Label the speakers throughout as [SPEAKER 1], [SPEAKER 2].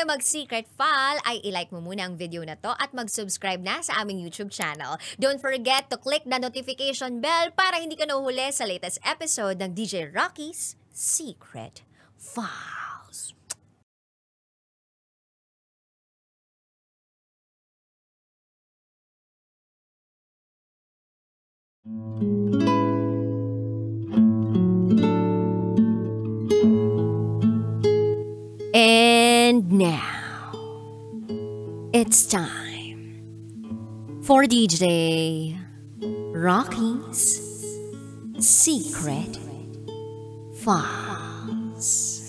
[SPEAKER 1] tayo mag-secret file, ay ilike mo muna ang video na to at mag-subscribe na sa aming YouTube channel. Don't forget to click the notification bell para hindi ka nahuhuli sa latest episode ng DJ Rocky's Secret Files. And now, it's time for DJ Rocky's Secret Files.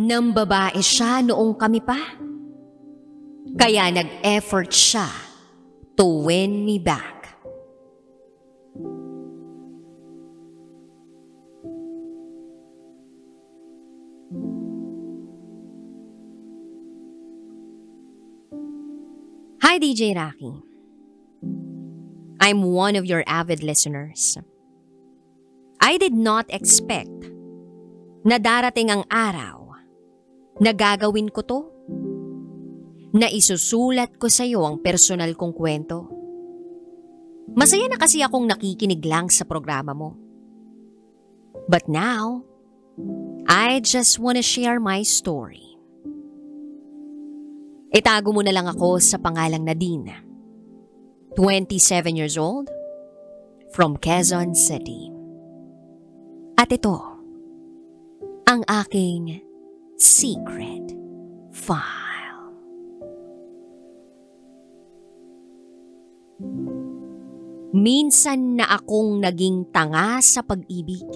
[SPEAKER 1] Nang babae siya noong kami pa, kaya nag-effort siya to win me back. Hi DJ Rocky. I'm one of your avid listeners. I did not expect na darating ang araw na gagawin ko to, na isusulat ko sa iyo ang personal kong kwento. Masaya na kasi akong nakikinig lang sa programa mo. But now, I just wanna share my story. Itago mo na lang ako sa pangalang Nadine, 27 years old, from Quezon City. At ito, ang aking secret file. Minsan na akong naging tanga sa pag-ibig.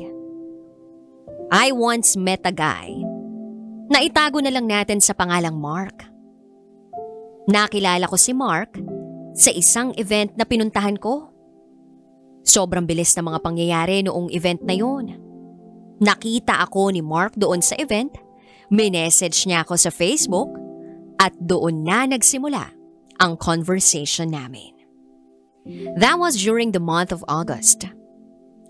[SPEAKER 1] I once met a guy na itago na lang natin sa pangalang Mark. Nakilala ko si Mark sa isang event na pinuntahan ko. Sobrang bilis ng mga pangyayari noong event na yun. Nakita ako ni Mark doon sa event. Minessage niya ako sa Facebook at doon na nagsimula ang conversation namin. That was during the month of August.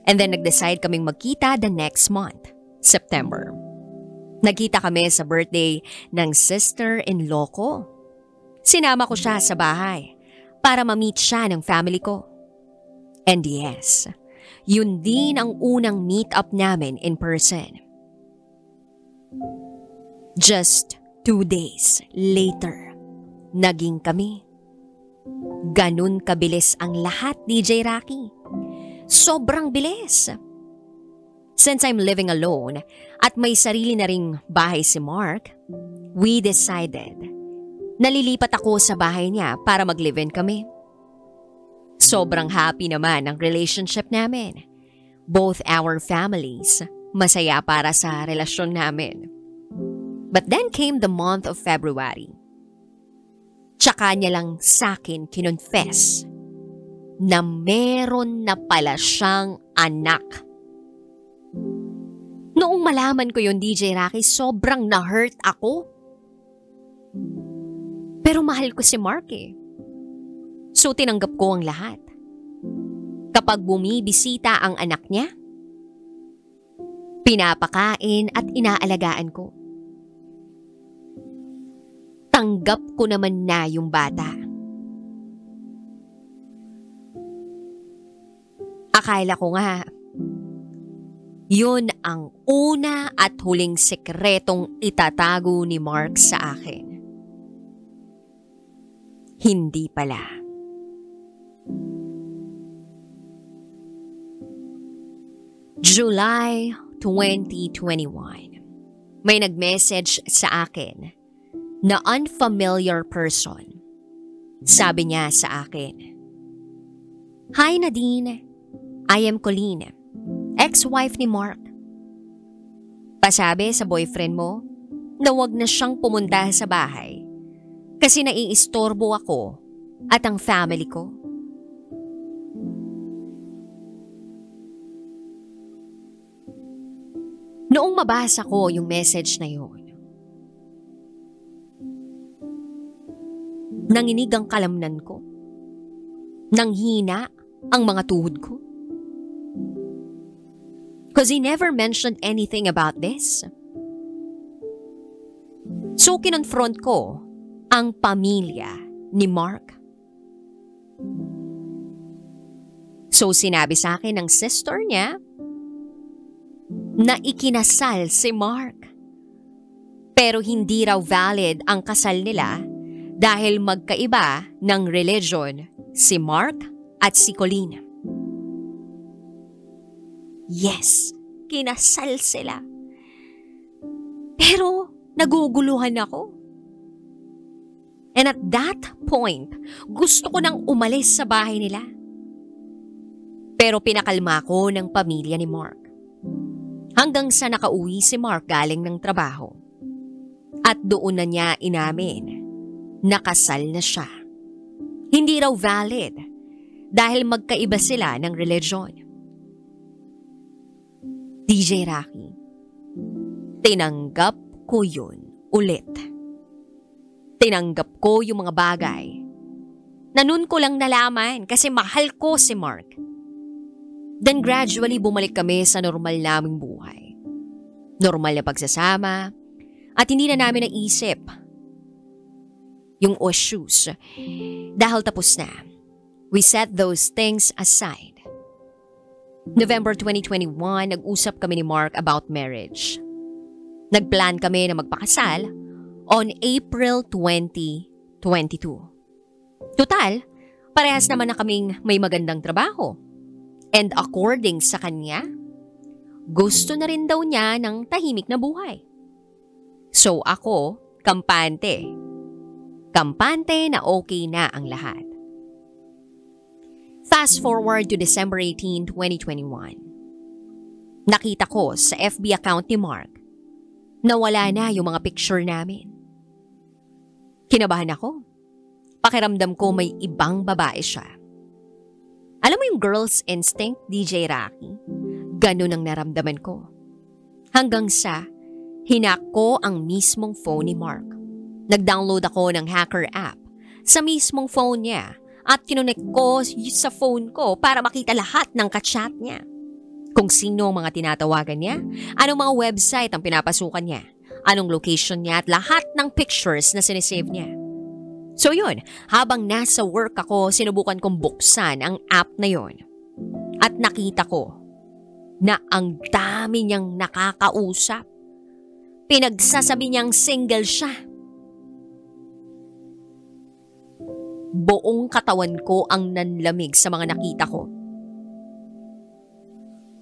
[SPEAKER 1] And then nag-decide kaming magkita the next month, September. Nagkita kami sa birthday ng sister-in-law ko. Sinama ko siya sa bahay para ma-meet siya ng family ko. And yes, yun din ang unang meet-up namin in person. Just 2 days later, naging kami. Ganun kabilis ang lahat, DJ Rocky. Sobrang bilis. Since I'm living alone at may sarili na ring bahay si Mark, we decided na lilipat ako sa bahay niya para mag-live-in kami. Sobrang happy naman ang relationship namin. Both our families, masaya para sa relasyon namin. But then came the month of February. Tsaka niya lang sa'kin kinonfess na meron na pala siyang anak. Noong malaman ko yun, DJ Rocky, sobrang na-hurt ako. Pero mahal ko si Mark eh. So tinanggap ko ang lahat. Kapag bumibisita ang anak niya, pinapakain at inaalagaan ko. Tanggap ko naman na yung bata. Akala ko nga, yun ang una at huling sekretong itatago ni Mark sa akin. Hindi pala. July 2021. May nag-message sa akin na unfamiliar person. Sabi niya sa akin, "Hi Nadine, I am Colleen, ex-wife ni Mark. Pasabi sa boyfriend mo na wag na siyang pumunta sa bahay kasi naiistorbo ako at ang family ko." Noong mabasa ko yung message na yun, nanginig ang kalamnan ko. Nanghina ang mga tuhod ko. Because he never mentioned anything about this. So kinonfront ko ang pamilya ni Mark. So sinabi sa akin ng sister niya na ikinasal si Mark. Pero hindi raw valid ang kasal nila dahil magkaiba ng religion si Mark at si Colleen. Yes, kinasal sila. Pero naguguluhan ako. And at that point, gusto ko nang umalis sa bahay nila. Pero pinakalma ko ng pamilya ni Mark. Hanggang sa nakauwi si Mark galing ng trabaho. At doon na niya inamin, nakasal na siya. Hindi raw valid dahil magkaiba sila ng religion. DJ Rocky, tinanggap ko yun ulit. Tinanggap ko yung mga bagay na nun ko lang nalaman kasi mahal ko si Mark. Then gradually bumalik kami sa normal naming buhay. Normal na pagsasama at hindi na namin naisip yung issues dahil tapos na. We set those things aside. November 2021, nag-usap kami ni Mark about marriage. Nagplan kami na magpakasal on April 2022. Total, parehas naman na kaming may magandang trabaho. And according sa kanya, gusto na rin daw niya ng tahimik na buhay. So ako, kampante. Kampante na okay na ang lahat. Fast forward to December 18, 2021. Nakita ko sa FB account ni Mark na wala na yung mga picture namin. Kinabahan ako. Pakiramdam ko may ibang babae siya. Alam mo yung girl's instinct, DJ Rocky? Ganun ang naramdaman ko. Hanggang sa hinak ko ang mismong phone ni Mark. Nag-download ako ng hacker app sa mismong phone niya at kinonect ko sa phone ko para makita lahat ng kachat niya. Kung sino ang mga tinatawagan niya, anong mga website ang pinapasukan niya, anong location niya at lahat ng pictures na sinisave niya. So yun, habang nasa work ako, sinubukan kong buksan ang app na yun. At nakita ko na ang dami niyang nakakausap. Pinagsasabi niyang single siya. Buong katawan ko ang nanlamig sa mga nakita ko.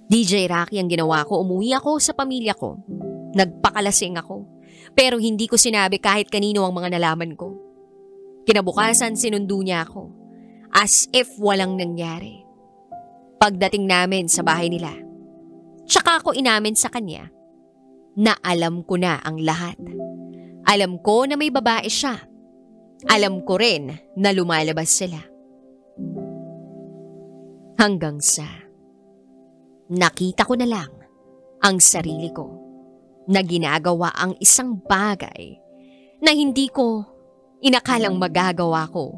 [SPEAKER 1] DJ Rocky, ang ginawa ko, umuwi ako sa pamilya ko. Nagpakalasing ako. Pero hindi ko sinabi kahit kanino ang mga nalaman ko. Kinabukasan sinundo niya ako. As if walang nangyari. Pagdating namin sa bahay nila, tsaka ako inamin sa kanya na alam ko na ang lahat. Alam ko na may babae siya. Alam ko rin na lumalabas sila. Hanggang sa nakita ko na lang ang sarili ko na ginagawa ang isang bagay na hindi ko inakalang magagawa ko.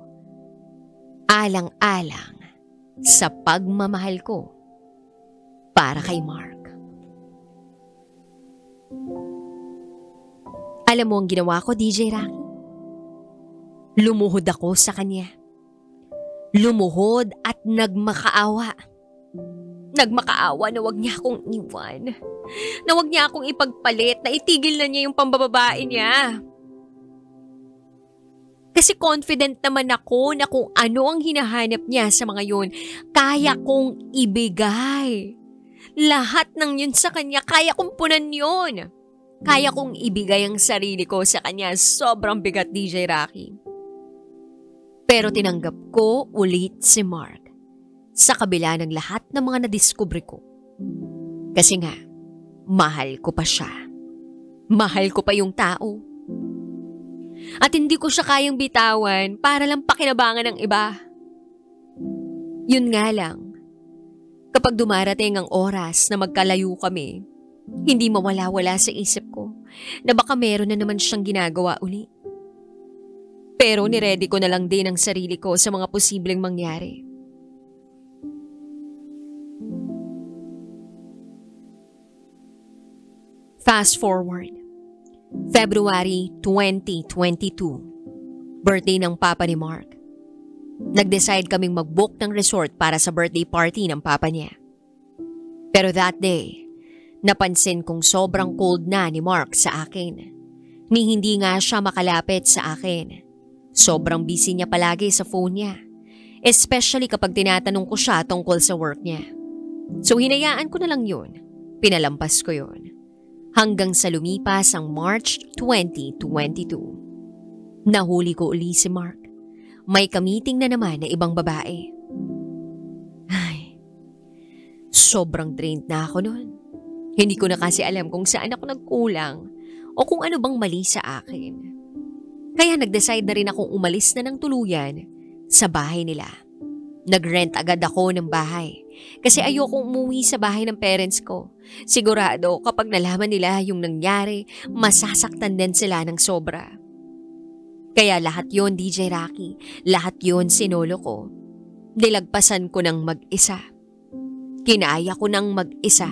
[SPEAKER 1] Alang-alang sa pagmamahal ko para kay Mark. Alam mo ang ginawa ko, DJ Rocky? Lumuhod ako sa kanya. Lumuhod at nagmakaawa. Nagmakaawa na wag niya akong iwan. Na wag niya akong ipagpalit, na itigil na niya yung pambababae niya. Kasi confident naman ako na kung ano ang hinahanap niya sa mga yun, kaya kong ibigay. Lahat ng yun sa kanya, kaya kong punan yun. Kaya kong ibigay ang sarili ko sa kanya. Sobrang bigat, DJ Rocky. Pero tinanggap ko ulit si Mark sa kabila ng lahat ng mga nadiskubre ko. Kasi nga, mahal ko pa siya. Mahal ko pa yung tao. At hindi ko siya kayang bitawan para lang pakinabangan ng iba. Yun nga lang, kapag dumarating ang oras na magkalayo kami, Hindi mawala-wala sa isip ko na baka meron na naman siyang ginagawa uli. Pero niready ko na lang din ang sarili ko sa mga posibleng mangyari. Fast forward. February 2022. Birthday ng papa ni Mark. Nag-decide kaming mag-book ng resort para sa birthday party ng papa niya. Pero that day, napansin kong sobrang cold na ni Mark sa akin. Ni hindi nga siya makalapit sa akin. Sobrang busy niya palagi sa phone niya. Especially kapag tinatanong ko siya tungkol sa work niya. So hinayaan ko na lang yun. Pinalampas ko yun. Hanggang sa lumipas ang March 2022. Nahuli ko uli si Mark. May kamiting na naman na ibang babae. Ay, sobrang drained na ako noon. Hindi ko na kasi alam kung saan ako nagkulang o kung ano bang mali sa akin. Kaya nag-decide na rin akong umalis na ng tuluyan sa bahay nila. Nag-rent agad ako ng bahay kasi ayokong umuwi sa bahay ng parents ko. Sigurado kapag nalaman nila yung nangyari, masasaktan din sila ng sobra. Kaya lahat yon DJ Rocky, lahat yon sinolo ko. Nilagpasan ko ng mag-isa. Kinaya ko ng mag-isa.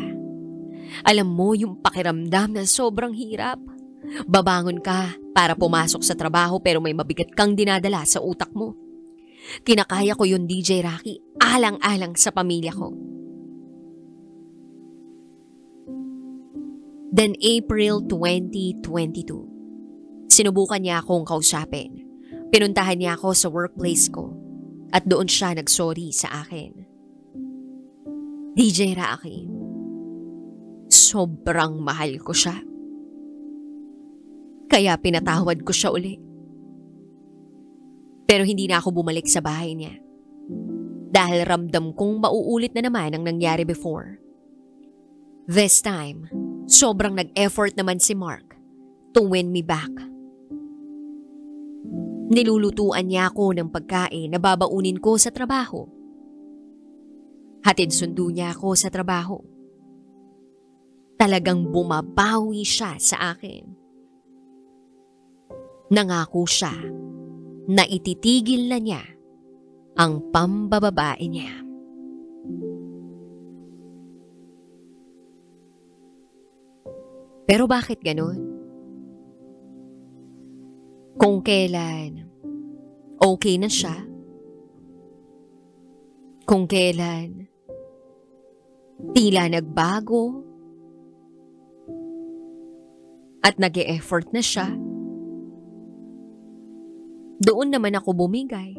[SPEAKER 1] Alam mo yung pakiramdam na sobrang hirap. Babangon ka para pumasok sa trabaho pero may mabigat kang dinadala sa utak mo. Kinakaya ko yun DJ Rocky, alang-alang sa pamilya ko. Then April 2022. Sinubukan niya akong kausapin. Pinuntahan niya ako sa workplace ko at doon siya nagsorry sa akin. DJ Rocky, sobrang mahal ko siya. Kaya pinatawad ko siya uli. Pero hindi na ako bumalik sa bahay niya. Dahil ramdam kong mauulit na naman ang nangyari before. This time, sobrang nag-effort naman si Mark to win me back. Nilulutuan niya ako ng pagkain na babaunin ko sa trabaho. Hatid sundo niya ako sa trabaho. Talagang bumabawi siya sa akin. Nangako siya na ititigil na niya ang pambababae niya. Pero bakit ganun? Kung kailan okay na siya, kung kailan tila nagbago at nag-e-effort na siya, doon naman ako bumigay.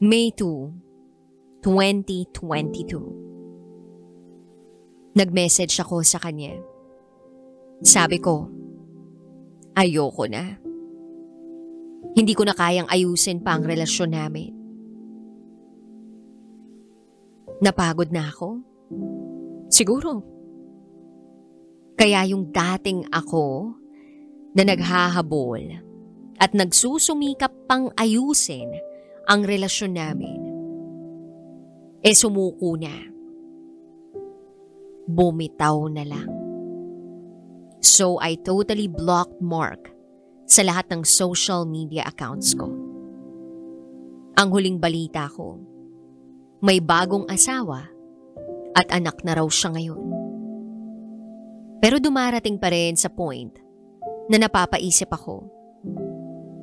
[SPEAKER 1] May 2, 2022. Nag-message ako sa kanya. Sabi ko, ayoko na. Hindi ko na kayang ayusin pa ang relasyon namin. Napagod na ako. Siguro. Kaya yung dating ako na naghahabol at nagsusumikap pang ayusin ang relasyon namin, sumuko na. Bumitaw na lang. So I totally blocked Mark sa lahat ng social media accounts ko. Ang huling balita ko, may bagong asawa at anak na raw siya ngayon. Pero dumarating pa rin sa point na napapaisip ako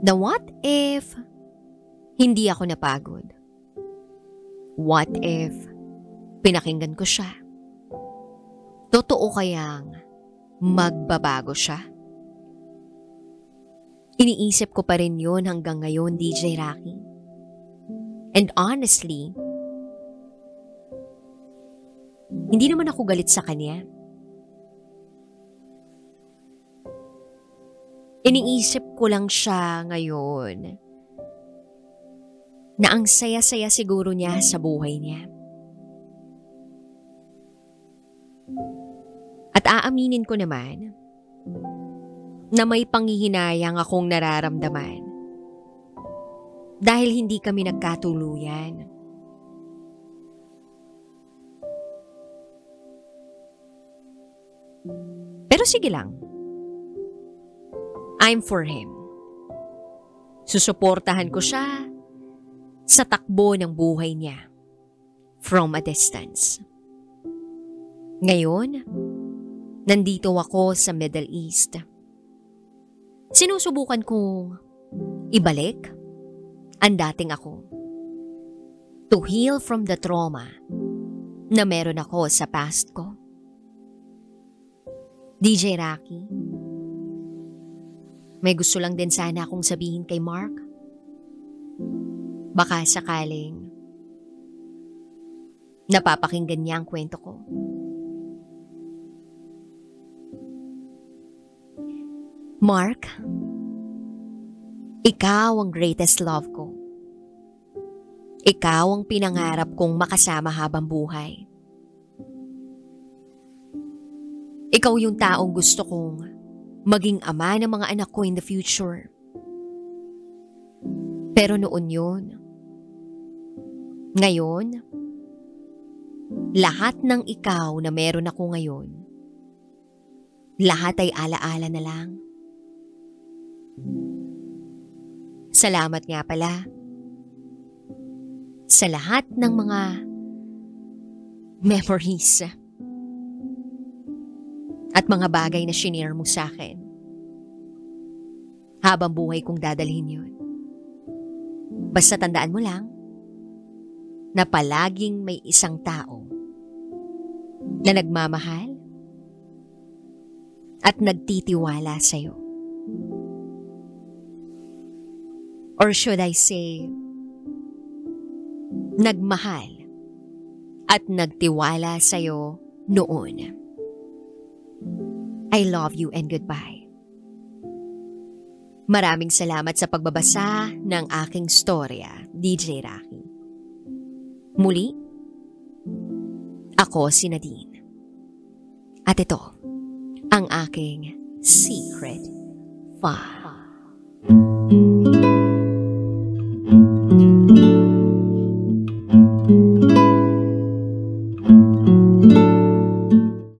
[SPEAKER 1] na what if hindi ako napagod? What if pinakinggan ko siya? Totoo kayang magbabago siya? Iniisip ko pa rin yun hanggang ngayon, DJ Rocky. And honestly, hindi naman ako galit sa kanya. Iniisip ko lang siya ngayon na ang saya-saya siguro niya sa buhay niya. At aaminin ko naman na may panghihinayang akong nararamdaman dahil hindi kami nagkatuluyan. Pero sige lang. I'm for him. Susuportahan ko siya sa takbo ng buhay niya from a distance. Ngayon, nandito ako sa Middle East. Sinusubukan kong ibalik ang dating ako. To heal from the trauma na meron ako sa past ko. DJ Rocky, may gusto lang din sana akong sabihin kay Mark. Baka sakaling napapakinggan niya ang kwento ko. Mark, ikaw ang greatest love ko. Ikaw ang pinangarap kong makasama habang buhay. Ikaw yung taong gusto kong maging ama ng mga anak ko in the future. Pero noon yun. Ngayon, lahat ng ikaw na meron ako ngayon, lahat ay alaala na lang. Salamat nga pala sa lahat ng mga memories at mga bagay na shinare mo sa akin. Habang buhay kong dadalhin yun. Basta tandaan mo lang na palaging may isang tao na nagmamahal at nagtitiwala sa'yo. Or should I say, nagmahal at nagtiwala sa'yo noon. I love you and goodbye. Maraming salamat sa pagbabasa ng aking storya, DJ Rocky. Muli, ako si Nadine. At ito, ang aking Secret File.